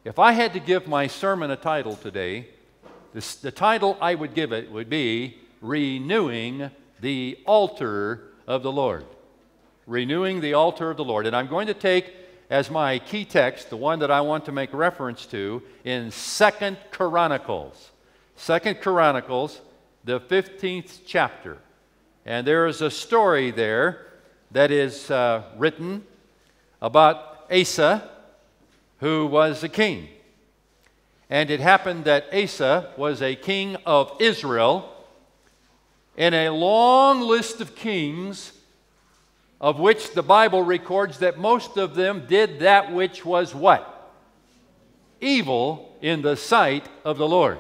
If I had to give my sermon a title today, the title I would give it would be Renewing the Altar of the Lord. Renewing the Altar of the Lord. And I'm going to take as my key text, the one that I want to make reference to, in 2 Chronicles. 2 Chronicles, the 15th chapter. And there is a story there that is written about Asa, who was a king. And it happened that Asa was a king of Israel in a long list of kings of which the Bible records that most of them did that which was what? Evil in the sight of the Lord.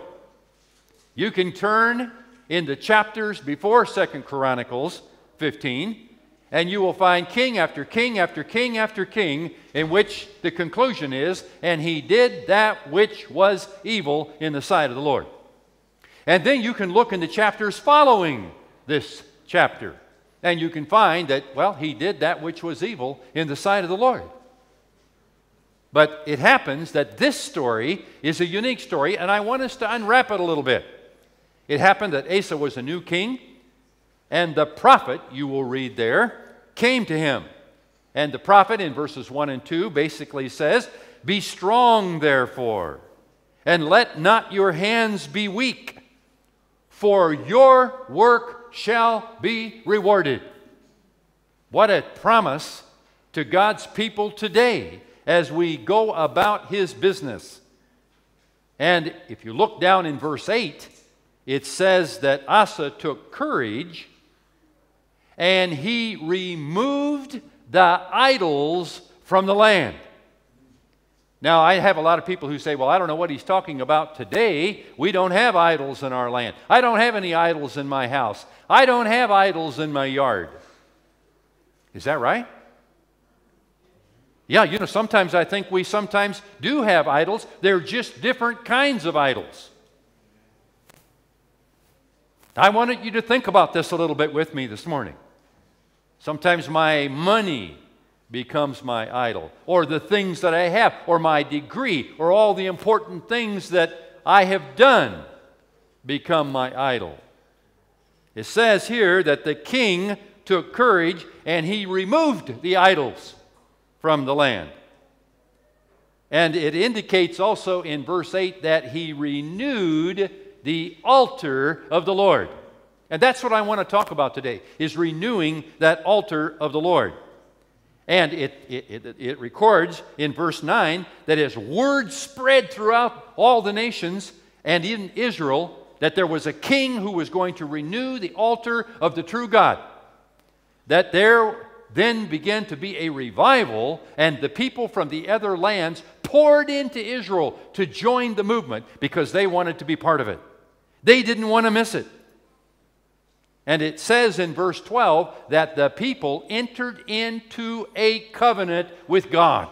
You can turn in the chapters before 2 Chronicles 15, and you will find king after king after king after king, in which the conclusion is, and he did that which was evil in the sight of the Lord. And then you can look in the chapters following this chapter, and you can find that, well, he did that which was evil in the sight of the Lord. But it happens that this story is a unique story, and I want us to unwrap it a little bit. It happened that Asa was a new king, and the prophet, you will read there, came to him. And the prophet in verses 1 and 2 basically says, "Be strong, therefore, and let not your hands be weak, for your work shall be rewarded." What a promise to God's people today as we go about His business. And if you look down in verse 8, it says that Asa took courage and he removed the idols from the land. Now, I have a lot of people who say, well, I don't know what he's talking about today. We don't have idols in our land. I don't have any idols in my house. I don't have idols in my yard. Is that right? Yeah, you know, sometimes I think we sometimes do have idols. They're just different kinds of idols. I wanted you to think about this a little bit with me this morning. Sometimes my money becomes my idol, or the things that I have, or my degree, or all the important things that I have done become my idol. It says here that the king took courage and he removed the idols from the land. And it indicates also in verse 8 that he renewed the altar of the Lord. And that's what I want to talk about today, is renewing that altar of the Lord. And it records in verse 9 that as word spread throughout all the nations and in Israel that there was a king who was going to renew the altar of the true God, that there then began to be a revival, and the people from the other lands poured into Israel to join the movement because they wanted to be part of it. They didn't want to miss it. And it says in verse 12 that the people entered into a covenant with God.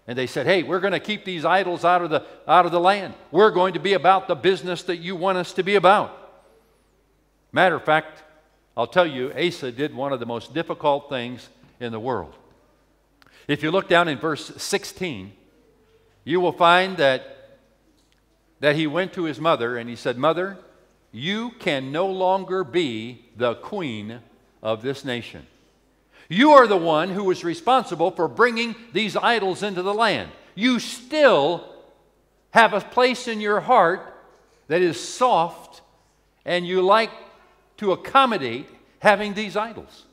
And they said, hey, we're going to keep these idols out of the land. We're going to be about the business that you want us to be about. Matter of fact, I'll tell you, Asa did one of the most difficult things in the world. If you look down in verse 16, you will find that he went to his mother and he said, Mother, you can no longer be the queen of this nation. You are the one who was responsible for bringing these idols into the land. You still have a place in your heart that is soft, and you like to accommodate having these idols.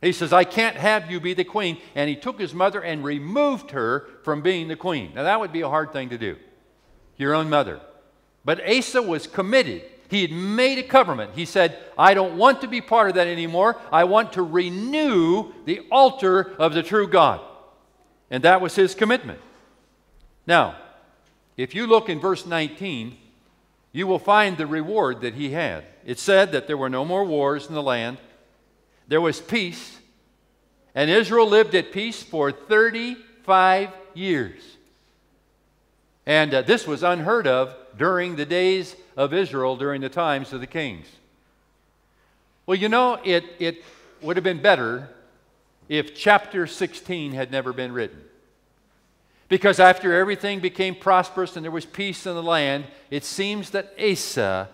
He says, I can't have you be the queen. And he took his mother and removed her from being the queen. Now that would be a hard thing to do, your own mother. But Asa was committed. He had made a covenant. He said, I don't want to be part of that anymore. I want to renew the altar of the true God. And that was his commitment. Now, if you look in verse 19, you will find the reward that he had. It said that there were no more wars in the land. There was peace. And Israel lived at peace for 35 years. And this was unheard of during the days of Israel, during the times of the kings. Well, you know, it would have been better if chapter 16 had never been written. Because after everything became prosperous and there was peace in the land, it seems that Asa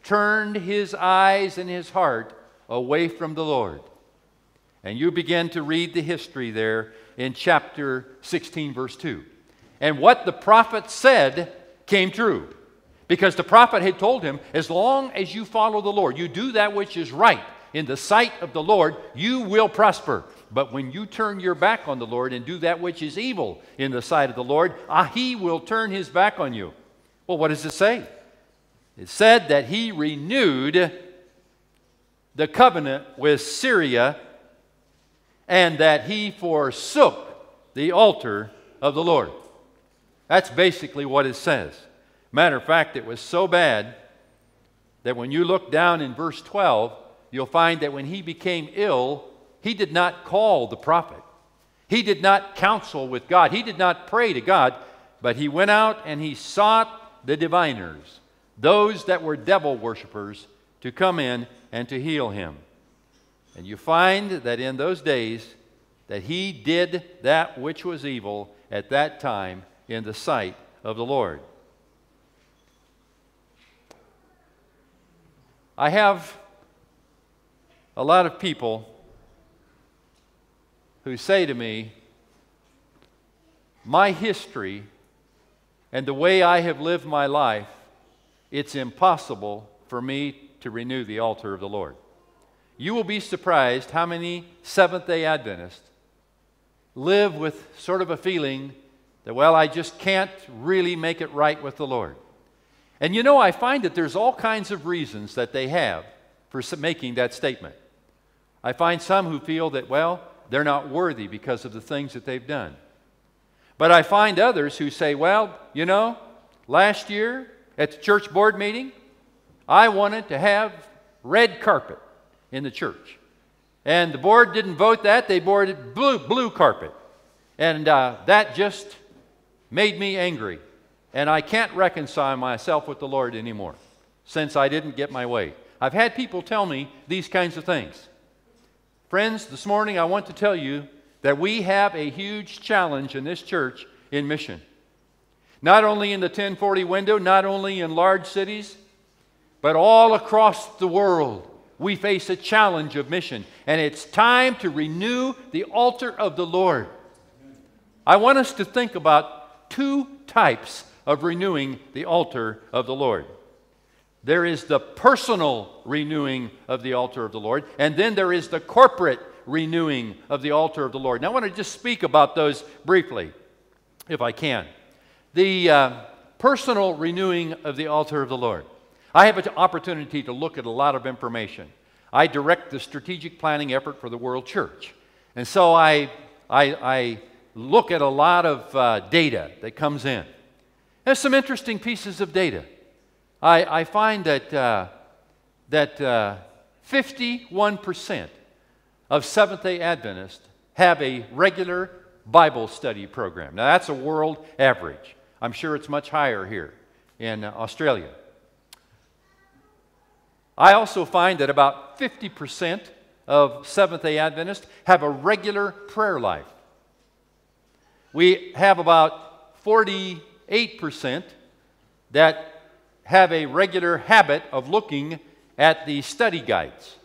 turned his eyes and his heart away from the Lord. And you begin to read the history there in chapter 16, verse 2. And what the prophet said came true. Because the prophet had told him, as long as you follow the Lord, you do that which is right in the sight of the Lord, you will prosper. But when you turn your back on the Lord and do that which is evil in the sight of the Lord, He will turn His back on you. Well, what does it say? It said that he renewed the covenant with Syria and that he forsook the altar of the Lord. That's basically what it says. Matter of fact, it was so bad that when you look down in verse 12, you'll find that when he became ill, he did not call the prophet. He did not counsel with God. He did not pray to God, but he went out and he sought the diviners, those that were devil worshipers, to come in and to heal him. And you find that in those days that he did that which was evil at that time in the sight of the Lord. I have a lot of people who say to me, my history and the way I have lived my life, it's impossible for me to renew the altar of the Lord. You will be surprised how many Seventh-day Adventists live with sort of a feeling that, well, I just can't really make it right with the Lord. And you know, I find that there's all kinds of reasons that they have for making that statement. I find some who feel that, well, they're not worthy because of the things that they've done. But I find others who say, well, you know, last year at the church board meeting, I wanted to have red carpet in the church. And the board didn't vote that. They voted blue carpet. And that just made me angry. And I can't reconcile myself with the Lord anymore since I didn't get my way. I've had people tell me these kinds of things. Friends, this morning I want to tell you that we have a huge challenge in this church in mission. Not only in the 1040 window, not only in large cities, but all across the world. We face a challenge of mission, and it's time to renew the altar of the Lord. I want us to think about two types of renewing the altar of the Lord. There is the personal renewing of the altar of the Lord, and then there is the corporate renewing of the altar of the Lord. Now I want to just speak about those briefly, if I can. The personal renewing of the altar of the Lord. I have an opportunity to look at a lot of information. I direct the strategic planning effort for the World Church. And so I look at a lot of data that comes in. There's some interesting pieces of data. I find that 51% of Seventh-day Adventists have a regular Bible study program. Now that's a world average. I'm sure it's much higher here in Australia. I also find that about 50% of Seventh-day Adventists have a regular prayer life. We have about 48% that have a regular habit of looking at the study guides,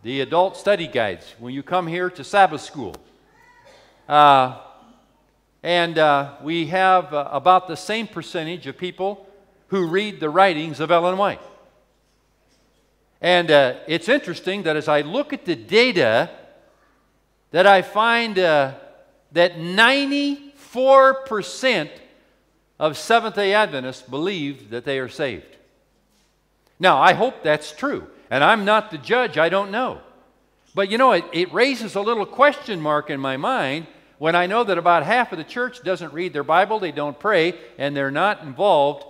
the adult study guides, when you come here to Sabbath school. We have about the same percentage of people who read the writings of Ellen White. And it's interesting that as I look at the data, that I find that 94% of Seventh-day Adventists believe that they are saved. Now, I hope that's true. And I'm not the judge. I don't know. But you know, it raises a little question mark in my mind when I know that about half of the church doesn't read their Bible, they don't pray, and they're not involved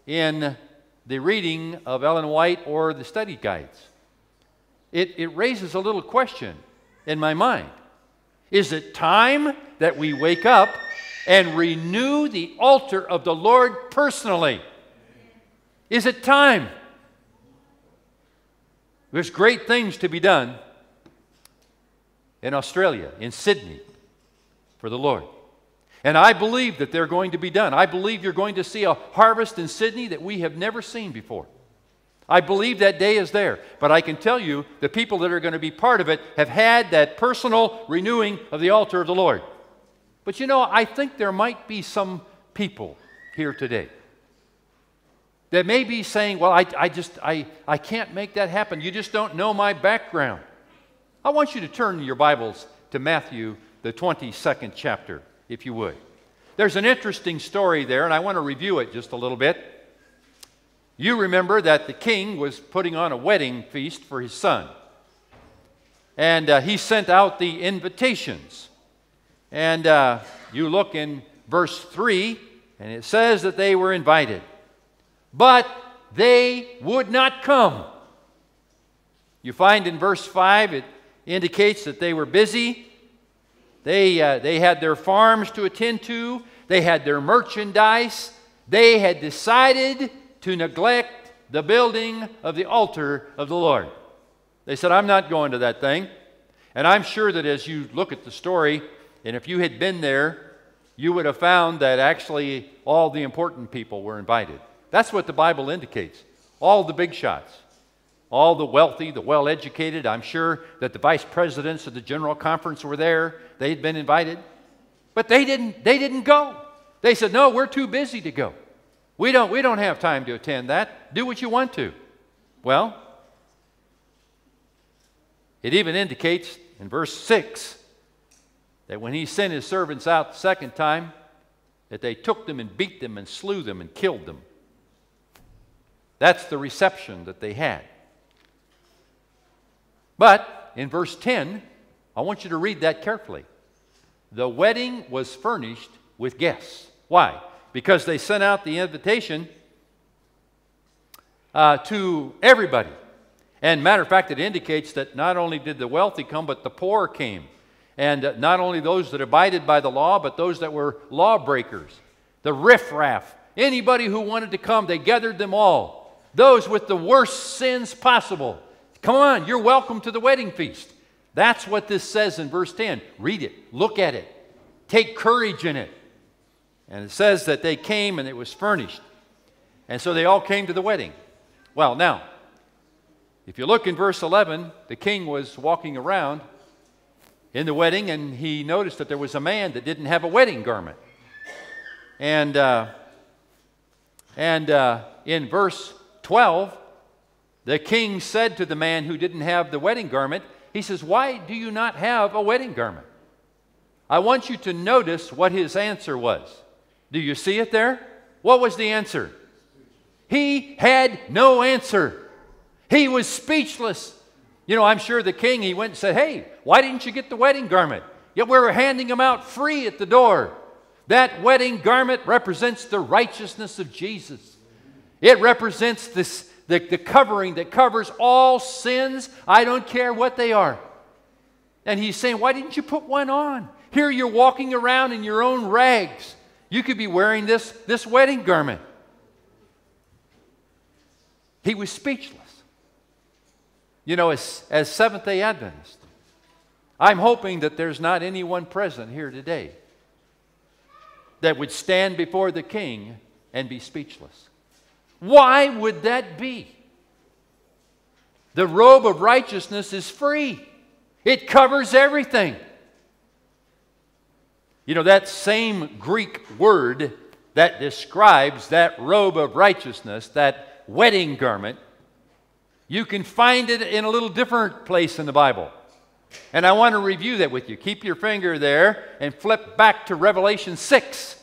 in the reading of Ellen White or the study guides. It raises a little question in my mind. Is it time that we wake up and renew the altar of the Lord personally? Is it time? There's great things to be done in Australia, in Sydney, for the Lord. And I believe that they're going to be done. I believe you're going to see a harvest in Sydney that we have never seen before. I believe that day is there. But I can tell you, the people that are going to be part of it have had that personal renewing of the altar of the Lord. But you know, I think there might be some people here today that may be saying, well, I can't make that happen. You just don't know my background. I want you to turn your Bibles to Matthew, the 22nd chapter, if you would. There's an interesting story there, and I want to review it just a little bit. You remember that the king was putting on a wedding feast for his son. And he sent out the invitations. And you look in verse 3, and it says that they were invited. But they would not come. You find in verse 5, it indicates that they were busy. They had their farms to attend to. They had their merchandise. They had decided to neglect the building of the altar of the Lord. They said, I'm not going to that thing. And I'm sure that as you look at the story, and if you had been there, you would have found that actually all the important people were invited. That's what the Bible indicates. All the big shots. All the wealthy, the well-educated. I'm sure that the vice presidents of the General Conference were there. They'd been invited. But they didn't go. They said, no, we're too busy to go. We don't have time to attend that. Do what you want to. Well, it even indicates in verse 6 that when he sent his servants out the second time, that they took them and beat them and slew them and killed them. That's the reception that they had. But in verse 10, I want you to read that carefully. The wedding was furnished with guests. Why? Because they sent out the invitation to everybody. And matter of fact, it indicates that not only did the wealthy come, but the poor came. And not only those that abided by the law, but those that were lawbreakers. The riffraff. Anybody who wanted to come, they gathered them all. Those with the worst sins possible. Come on, you're welcome to the wedding feast. That's what this says in verse 10. Read it. Look at it. Take courage in it. And it says that they came and it was furnished. And so they all came to the wedding. Well, now, if you look in verse 11, the king was walking around in the wedding and he noticed that there was a man that didn't have a wedding garment. And in verse 12, the king said to the man who didn't have the wedding garment, he says, why do you not have a wedding garment? I want you to notice what his answer was. Do you see it there? What was the answer? He had no answer. He was speechless. You know, I'm sure the king, he went and said, hey, why didn't you get the wedding garment? Yet we were handing them out free at the door. That wedding garment represents the righteousness of Jesus. It represents the covering that covers all sins. I don't care what they are. And he's saying, why didn't you put one on? Here you're walking around in your own rags. You could be wearing this wedding garment. He was speechless. You know, as Seventh-day Adventists, I'm hoping that there's not anyone present here today that would stand before the king and be speechless. Why would that be? The robe of righteousness is free. It covers everything. You know, that same Greek word that describes that robe of righteousness, that wedding garment, you can find it in a little different place in the Bible. And I want to review that with you. Keep your finger there and flip back to Revelation 6.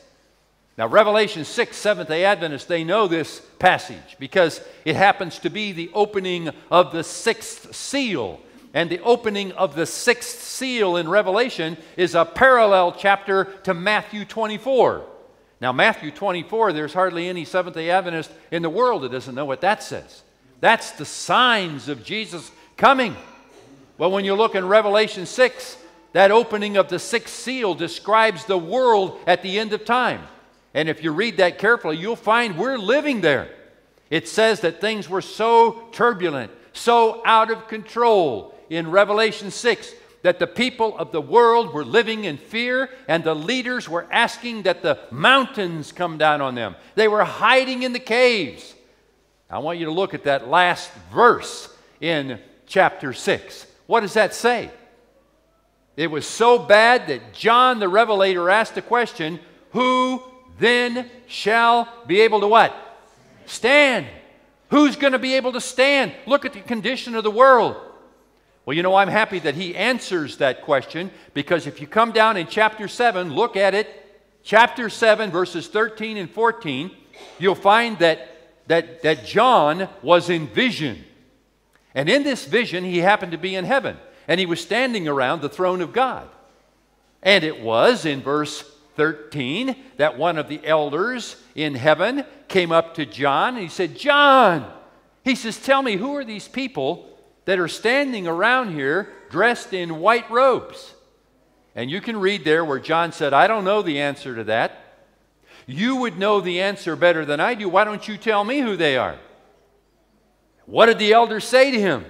Now, Revelation 6, Seventh-day Adventists, they know this passage because it happens to be the opening of the sixth seal. And the opening of the sixth seal in Revelation is a parallel chapter to Matthew 24. Now, Matthew 24, there's hardly any Seventh-day Adventist in the world that doesn't know what that says. That's the signs of Jesus coming. Well, when you look in Revelation 6, that opening of the sixth seal describes the world at the end of time. And if you read that carefully, you'll find we're living there. It says that things were so turbulent, so out of control in Revelation 6, that the people of the world were living in fear, and the leaders were asking that the mountains come down on them. They were hiding in the caves. I want you to look at that last verse in chapter 6. What does that say? It was so bad that John the Revelator asked the question, who then shall be able to what? Stand. Who's going to be able to stand? Look at the condition of the world. Well, you know, I'm happy that he answers that question, because if you come down in chapter 7, look at it, chapter 7, verses 13 and 14, you'll find that John was in vision. And in this vision, he happened to be in heaven, and he was standing around the throne of God. And it was in verse 13 that one of the elders in heaven came up to John, and he said, John, he says, tell me, who are these people that are standing around here dressed in white robes? And you can read there where John said, I don't know the answer to that. You would know the answer better than I do. Why don't you tell me who they are? What did the elders say to him?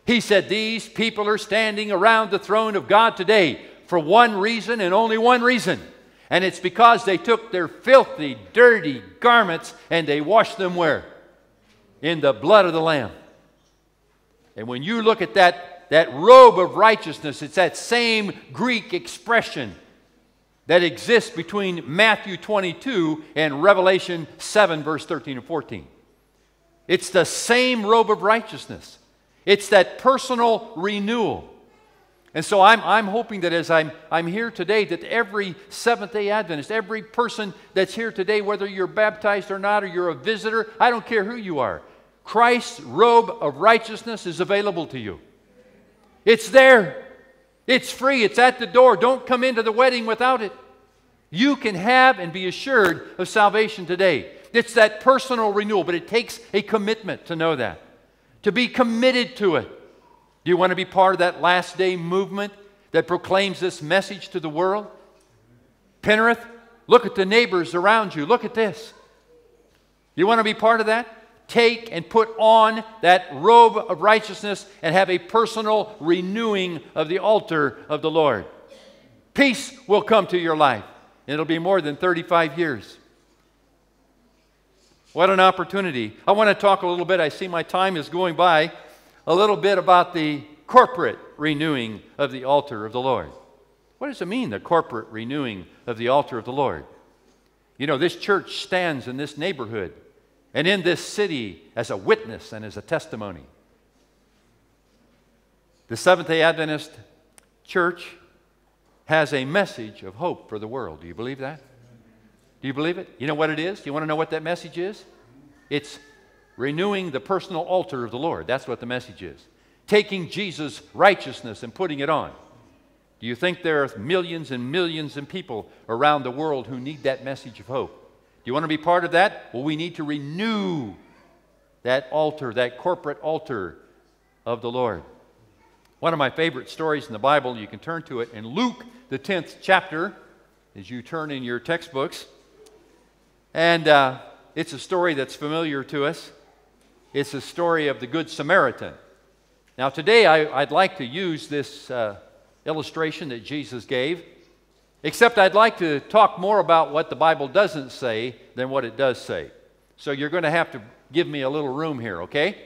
He said, these people are standing around the throne of God today for one reason and only one reason. And it's because they took their filthy, dirty garments and they washed them where? In the blood of the Lamb. And when you look at that robe of righteousness, it's that same Greek expression that exists between Matthew 22 and Revelation 7, verse 13 and 14. It's the same robe of righteousness. It's that personal renewal. And so I'm hoping that as I'm here today, that every Seventh-day Adventist, every person that's here today, whether you're baptized or not, or you're a visitor, I don't care who you are, Christ's robe of righteousness is available to you. It's there. It's free. It's at the door. Don't come into the wedding without it. You can have and be assured of salvation today. It's that personal renewal, but it takes a commitment to know that, to be committed to it. Do you want to be part of that last day movement that proclaims this message to the world? Penrith, look at the neighbors around you. Look at this. You want to be part of that? Take and put on that robe of righteousness and have a personal renewing of the altar of the Lord. Peace will come to your life. It'll be more than 35 years. What an opportunity. I want to talk a little bit, I see my time is going by, a little bit about the corporate renewing of the altar of the Lord. What does it mean, the corporate renewing of the altar of the Lord? You know, this church stands in this neighborhood and in this city as a witness and as a testimony. The Seventh-day Adventist Church has a message of hope for the world. Do you believe that? Do you believe it? You know what it is? Do you want to know what that message is? It's renewing the personal altar of the Lord. That's what the message is. Taking Jesus' righteousness and putting it on. Do you think there are millions and millions of people around the world who need that message of hope? Do you want to be part of that? Well, we need to renew that altar, that corporate altar of the Lord. One of my favorite stories in the Bible, you can turn to it in Luke, the 10th chapter, as you turn in your textbooks. And it's a story that's familiar to us. It's a story of the Good Samaritan. Now today I'd like to use this illustration that Jesus gave, except I'd like to talk more about what the Bible doesn't say than what it does say. So you're going to have to give me a little room here, okay?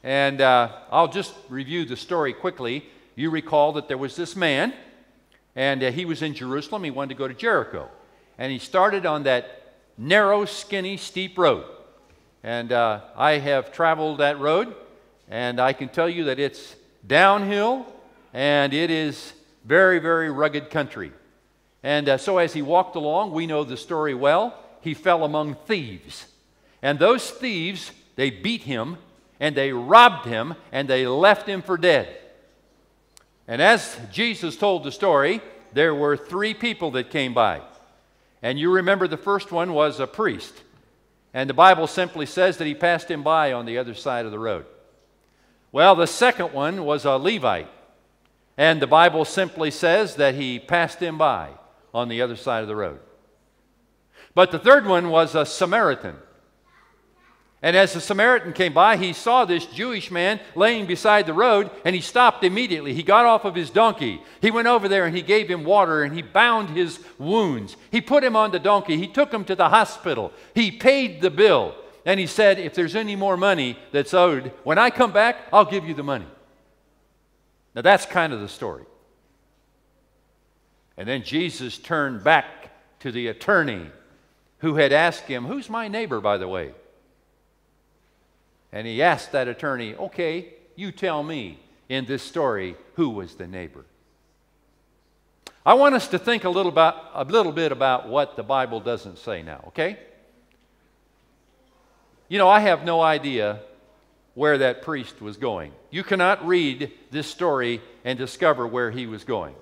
And I'll just review the story quickly. You recall that there was this man, and he was in Jerusalem. He wanted to go to Jericho. And he started on that narrow, skinny, steep road. And I have traveled that road, and I can tell you that it's downhill, and it is very, very rugged country. And so as he walked along, we know the story well, he fell among thieves. And those thieves, they beat him, and they robbed him, and they left him for dead. And as Jesus told the story, there were 3 people that came by. And you remember the first one was a priest. And the Bible simply says that he passed him by on the other side of the road. Well, the second one was a Levite. And the Bible simply says that he passed him by on the other side of the road. But the third one was a Samaritan. And as the Samaritan came by, he saw this Jewish man laying beside the road, and he stopped immediately. He got off of his donkey. He went over there and he gave him water, and he bound his wounds. He put him on the donkey. He took him to the hospital. He paid the bill. And he said, if there's any more money that's owed, when I come back, I'll give you the money. Now that's kind of the story. And then Jesus turned back to the attorney who had asked him, who's my neighbor, by the way? And he asked that attorney, okay, you tell me in this story who was the neighbor. I want us to think a little bit about what the Bible doesn't say now, okay? You know, I have no idea where that priest was going. You cannot read this story and discover where he was going.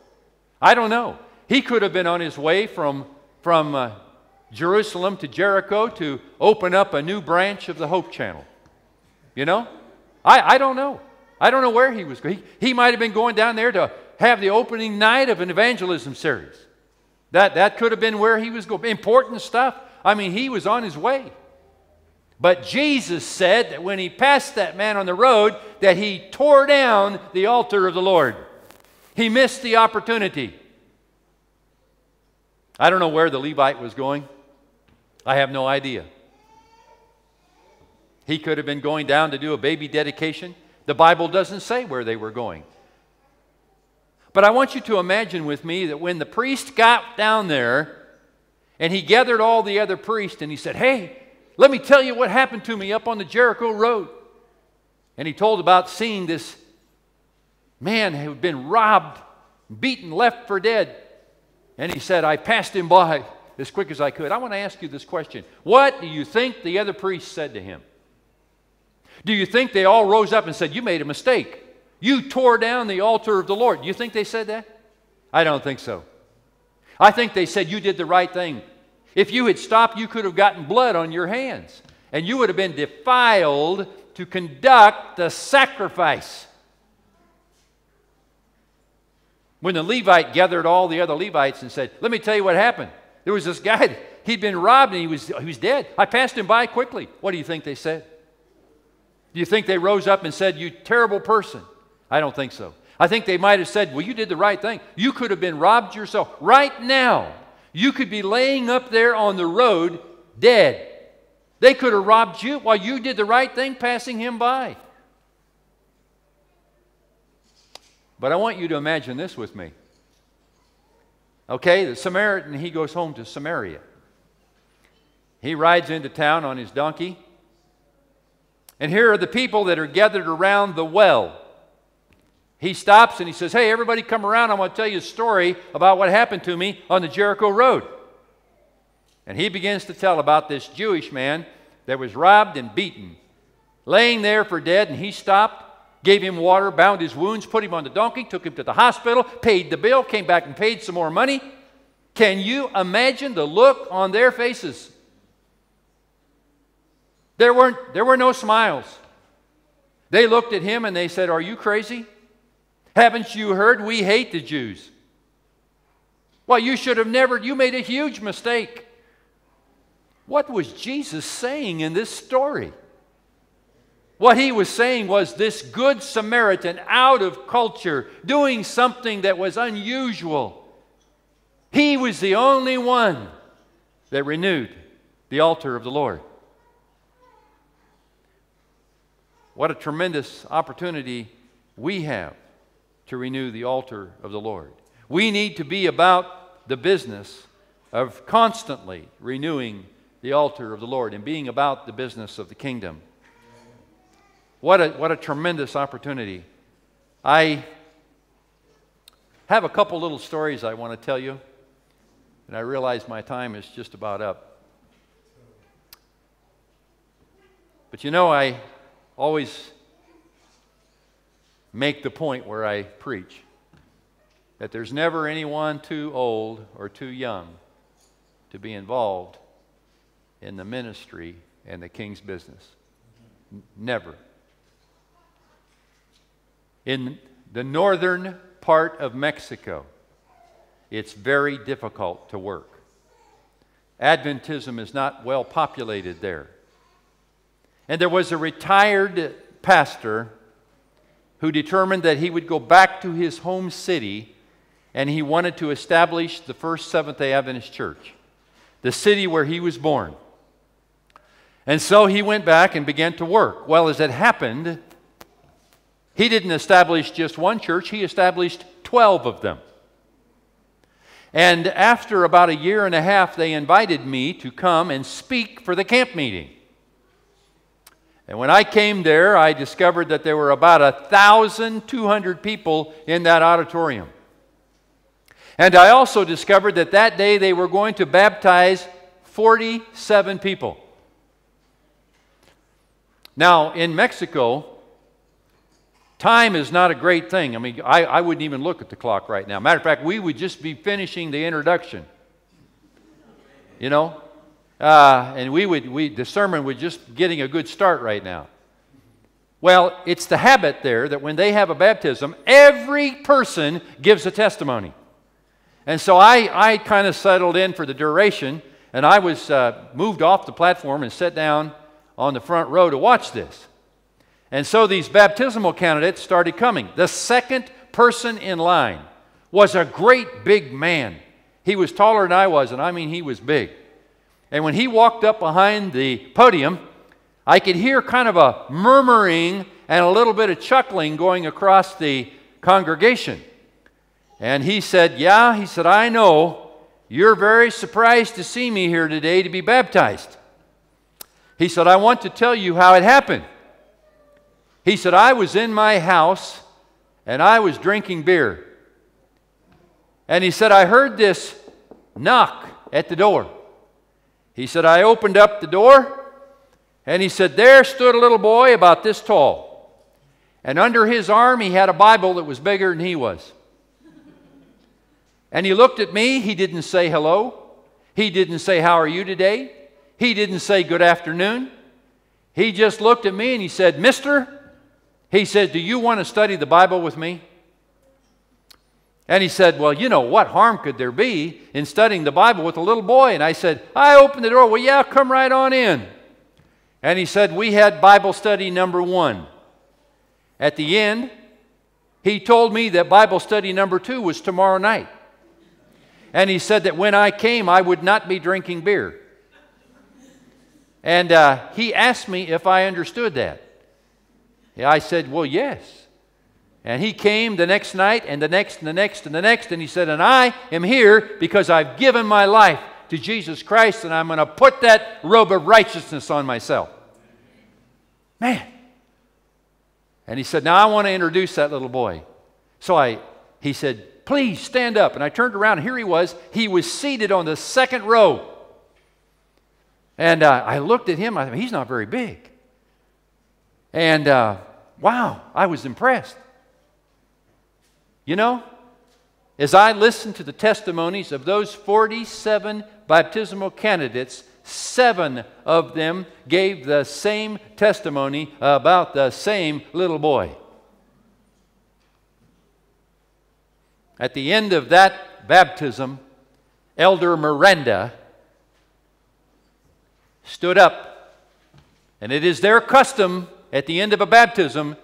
I don't know. He could have been on his way from Jerusalem to Jericho to open up a new branch of the Hope Channel. You know? I don't know. I don't know where he was going. He might have been going down there to have the opening night of an evangelism series. That could have been where he was going. Important stuff. I mean, he was on his way. But Jesus said that when he passed that man on the road, that he tore down the altar of the Lord. He missed the opportunity. I don't know where the Levite was going. I have no idea. He could have been going down to do a baby dedication. The Bible doesn't say where they were going. But I want you to imagine with me that when the priest got down there and he gathered all the other priests and he said, hey, let me tell you what happened to me up on the Jericho road. And he told about seeing this man who had been robbed, beaten, left for dead. And he said, I passed him by as quick as I could. I want to ask you this question. What do you think the other priests said to him? Do you think they all rose up and said, you made a mistake? You tore down the altar of the Lord. Do you think they said that? I don't think so. I think they said, you did the right thing. If you had stopped, you could have gotten blood on your hands. And you would have been defiled to conduct the sacrifice. When the Levite gathered all the other Levites and said, let me tell you what happened. There was this guy, he'd been robbed and he was dead. I passed him by quickly. What do you think they said? Do you think they rose up and said, you terrible person? I don't think so. I think they might have said, well, you did the right thing. You could have been robbed yourself. Right now, you could be laying up there on the road dead. They could have robbed you while you did the right thing passing him by. But I want you to imagine this with me. Okay, the Samaritan, he goes home to Samaria. He rides into town on his donkey. And here are the people that are gathered around the well. He stops and he says, hey, everybody come around. I'm going to tell you a story about what happened to me on the Jericho road. And he begins to tell about this Jewish man that was robbed and beaten, laying there for dead, and he stopped, gave him water, bound his wounds, put him on the donkey, took him to the hospital, paid the bill, came back and paid some more money. Can you imagine the look on their faces? There were no smiles. They looked at him and they said, are you crazy? Haven't you heard we hate the Jews? Well, you should have never, you made a huge mistake. What was Jesus saying in this story? What he was saying was this good Samaritan out of culture, doing something that was unusual. He was the only one that renewed the altar of the Lord. What a tremendous opportunity we have to renew the altar of the Lord. We need to be about the business of constantly renewing the altar of the Lord and being about the business of the kingdom. What a tremendous opportunity. I have a couple little stories I want to tell you, and I realize my time is just about up. But you know, I always make the point where I preach that there's never anyone too old or too young to be involved in the ministry and the king's business. Never. In the northern part of Mexico, it's very difficult to work. Adventism is not well populated there. And there was a retired pastor who determined that he would go back to his home city, and he wanted to establish the first Seventh-day Adventist church, the city where he was born. And so he went back and began to work. Well, as it happened, he didn't establish just one church, he established 12 of them. And after about a year and a half, they invited me to come and speak for the camp meeting. And when I came there, I discovered that there were about 1,200 people in that auditorium. And I also discovered that that day they were going to baptize 47 people. Now, in Mexico, time is not a great thing. I mean, I wouldn't even look at the clock right now. Matter of fact, we would just be finishing the introduction. You know? And the sermon was just getting a good start right now. Well, it's the habit there that when they have a baptism, every person gives a testimony. And so I kind of settled in for the duration, and I was moved off the platform and sat down on the front row to watch this. And so these baptismal candidates started coming. The second person in line was a great big man. He was taller than I was, and I mean he was big. And when he walked up behind the podium, I could hear kind of a murmuring and a little bit of chuckling going across the congregation. And he said, "Yeah," he said, "I know you're very surprised to see me here today to be baptized." He said, "I want to tell you how it happened." He said, "I was in my house and I was drinking beer. And he said, I heard this knock at the door. He said, I opened up the door, and he said, there stood a little boy about this tall. And under his arm, he had a Bible that was bigger than he was. And he looked at me. He didn't say hello. He didn't say, how are you today? He didn't say good afternoon. He just looked at me and he said, Mister, he said, do you want to study the Bible with me? And he said, well, you know, what harm could there be in studying the Bible with a little boy? And I said, I opened the door. Well, yeah, come right on in. And he said, we had Bible study number 1. At the end, he told me that Bible study number 2 was tomorrow night. And he said that when I came, I would not be drinking beer. And he asked me if I understood that. I said, well, yes. And he came the next night and the next and the next and the next. And he said, and I am here because I've given my life to Jesus Christ, and I'm going to put that robe of righteousness on myself. Man. And he said, now I want to introduce that little boy. So he said, please stand up. And I turned around, and here he was. He was seated on the second row. And I looked at him. I thought, he's not very big. And wow, I was impressed. You know, as I listened to the testimonies of those 47 baptismal candidates, 7 of them gave the same testimony about the same little boy. At the end of that baptism, Elder Miranda stood up, and it is their custom at the end of a baptism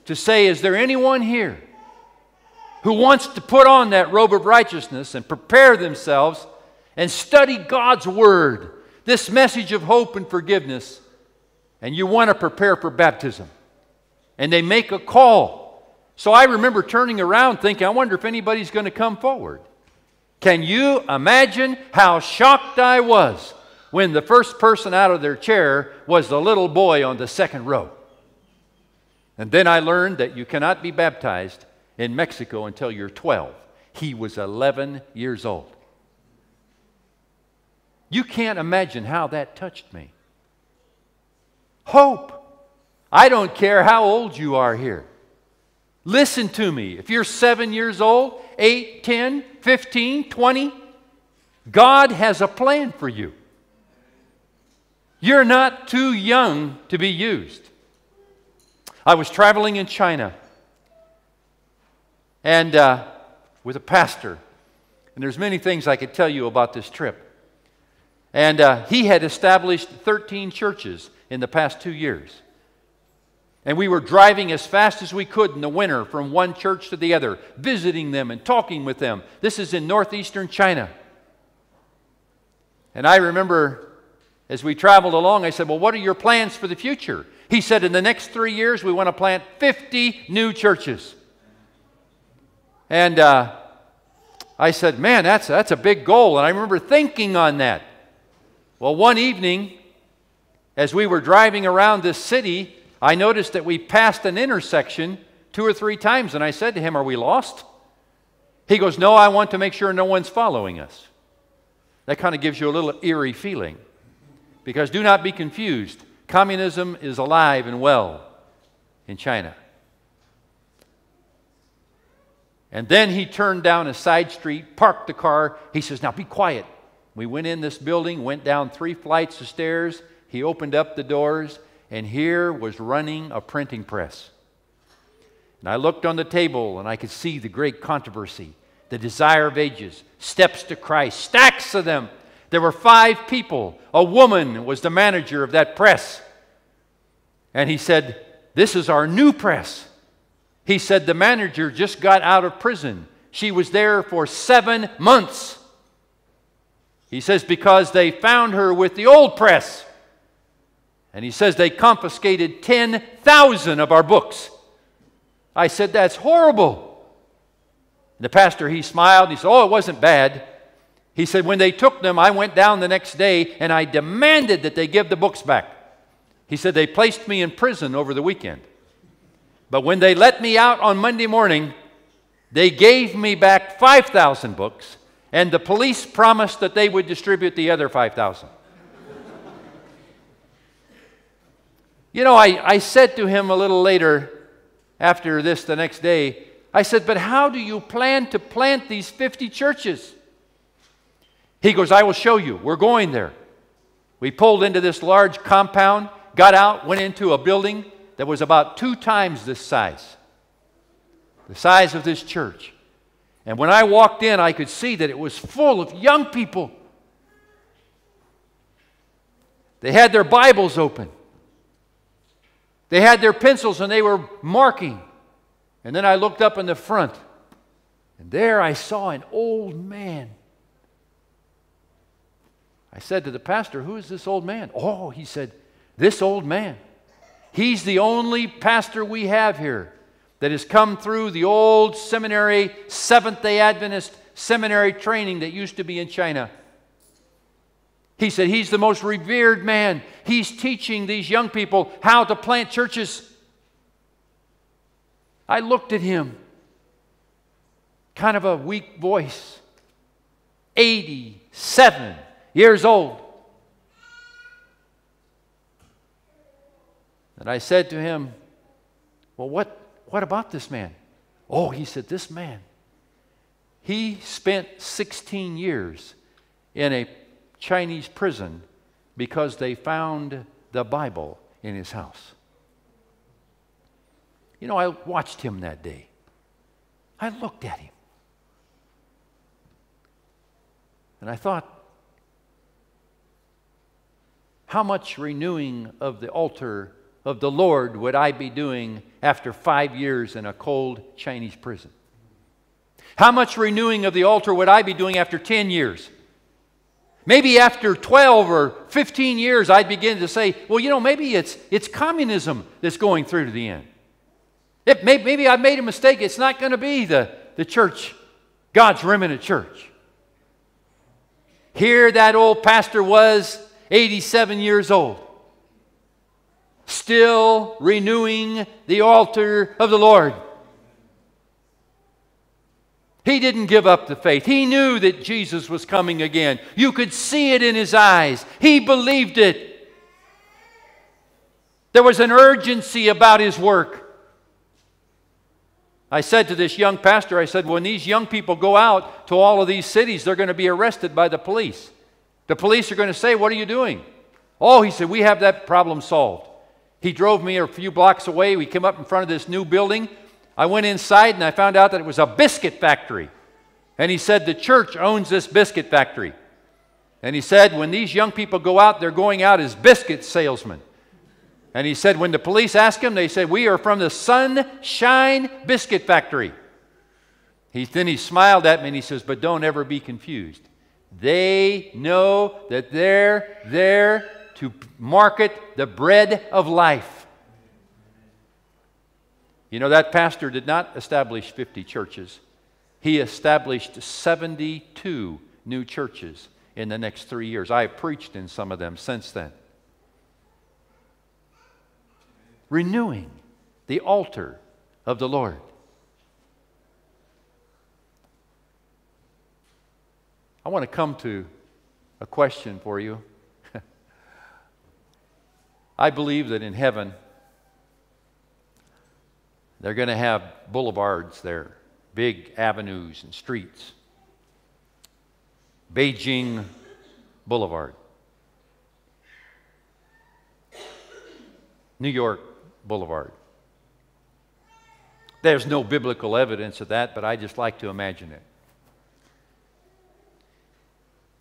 to say, is there anyone here who wants to put on that robe of righteousness and prepare themselves and study God's Word, this message of hope and forgiveness, and you want to prepare for baptism? And they make a call. So I remember turning around thinking, I wonder if anybody's going to come forward. Can you imagine how shocked I was when the first person out of their chair was the little boy on the second row? And then I learned that you cannot be baptized in Mexico until you're 12. He was 11 years old. You can't imagine how that touched me. Hope. I don't care how old you are here. Listen to me. If you're 7 years old, 8, 10, 15, 20, God has a plan for you. You're not too young to be used. I was traveling in China and with a pastor. And there's many things I could tell you about this trip. And he had established 13 churches in the past 2 years. And we were driving as fast as we could in the winter from one church to the other, visiting them and talking with them. This is in northeastern China. And I remember as we traveled along, I said, well, what are your plans for the future? He said, in the next 3 years, we want to plant 50 new churches. And I said, man, that's a big goal. And I remember thinking on that. Well, one evening, as we were driving around this city, I noticed that we passed an intersection 2 or 3 times. And I said to him, are we lost? He goes, no, I want to make sure no one's following us. That kind of gives you a little eerie feeling. Because do not be confused. Communism is alive and well in China. And then he turned down a side street, parked the car. He says, now be quiet. We went in this building, went down 3 flights of stairs. He opened up the doors, and here was running a printing press. And I looked on the table, and I could see the great controversy, the Desire of Ages, Steps to Christ, stacks of them. There were 5 people. A woman was the manager of that press. And he said, this is our new press. He said the manager just got out of prison. She was there for 7 months. He says because they found her with the old press. And he says they confiscated 10,000 of our books. I said, that's horrible. And the pastor, he smiled. He said, oh, it wasn't bad. He said, when they took them, I went down the next day and I demanded that they give the books back. He said, they placed me in prison over the weekend. But when they let me out on Monday morning, they gave me back 5,000 books, and the police promised that they would distribute the other 5,000. You know, I said to him a little later, after this the next day, I said, but how do you plan to plant these 50 churches? He goes, I will show you. We're going there. We pulled into this large compound, got out, went into a building that was about 2 times this size, the size of this church. And when I walked in, I could see that it was full of young people. They had their Bibles open. They had their pencils and they were marking. And then I looked up in the front, and there I saw an old man. I said to the pastor, who is this old man? Oh, he said, this old man. He's the only pastor we have here that has come through the old seminary, Seventh-day Adventist seminary training that used to be in China. He said he's the most revered man. He's teaching these young people how to plant churches. I looked at him, kind of a weak voice, 87 years old. And I said to him, well, what about this man? Oh, he said, this man, he spent 16 years in a Chinese prison because they found the Bible in his house. You know, I watched him that day. I looked at him. And I thought, how much renewing of the altar of the Lord would I be doing after 5 years in a cold Chinese prison? How much renewing of the altar would I be doing after 10 years? Maybe after 12 or 15 years, I'd begin to say, well, you know, maybe it's communism that's going through to the end. Maybe I made a mistake. It's not going to be the church, God's remnant church. Here that old pastor was, 87 years old, still renewing the altar of the Lord. He didn't give up the faith. He knew that Jesus was coming again. You could see it in his eyes. He believed it. There was an urgency about his work. I said to this young pastor, I said, when these young people go out to all of these cities, they're going to be arrested by the police. The police are going to say, what are you doing? Oh, he said, we have that problem solved. He drove me a few blocks away. We came up in front of this new building. I went inside and I found out that it was a biscuit factory. And he said, the church owns this biscuit factory. And he said, when these young people go out, they're going out as biscuit salesmen. And he said when the police asked him, they said, "We are from the Sunshine Biscuit Factory." Then he smiled at me and he says, "But don't ever be confused. They know that they're there to market the bread of life." You know, that pastor did not establish 50 churches. He established 72 new churches in the next 3 years. I have preached in some of them since then. Renewing the altar of the Lord. I want to come to a question for you. I believe that in heaven, they're going to have boulevards there, big avenues and streets. Beijing Boulevard. New York Boulevard. There's no biblical evidence of that, but I just like to imagine it.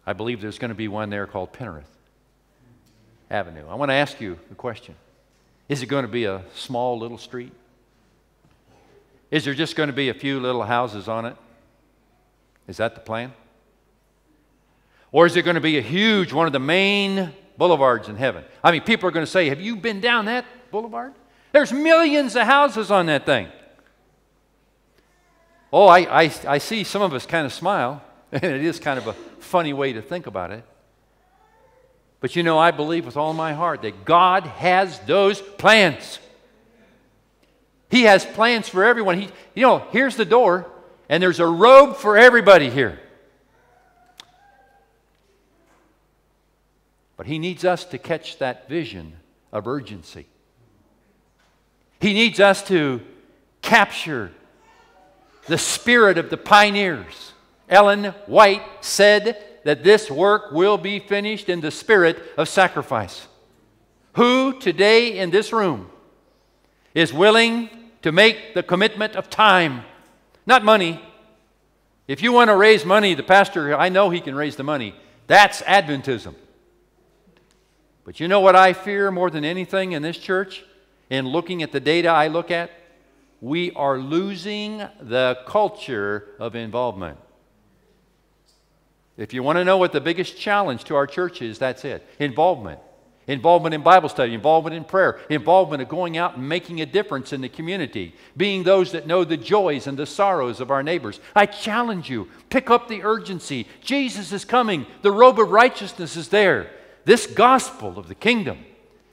I believe there's going to be one there called Penrith Avenue. I want to ask you a question. Is it going to be a small little street? Is there just going to be a few little houses on it? Is that the plan? Or is it going to be a huge, one of the main boulevards in heaven? I mean, people are going to say, "Have you been down that boulevard? There's millions of houses on that thing." Oh, I see some of us kind of smile, and it is kind of a funny way to think about it. But you know, I believe with all my heart that God has those plans. He has plans for everyone. Here's the door, and there's a robe for everybody here. But He needs us to catch that vision of urgency. He needs us to capture the spirit of the pioneers. Ellen White said that this work will be finished in the spirit of sacrifice. Who today in this room is willing to make the commitment of time? Not money. If you want to raise money, the pastor, I know he can raise the money. That's Adventism. But you know what I fear more than anything in this church? In looking at the data I look at, we are losing the culture of involvement. If you want to know what the biggest challenge to our church is, that's it. Involvement. Involvement in Bible study, involvement in prayer, involvement of going out and making a difference in the community, being those that know the joys and the sorrows of our neighbors. I challenge you, pick up the urgency. Jesus is coming. The robe of righteousness is there. This gospel of the kingdom,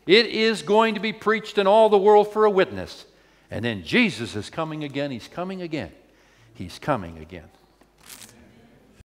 it is going to be preached in all the world for a witness. And then Jesus is coming again. He's coming again. He's coming again.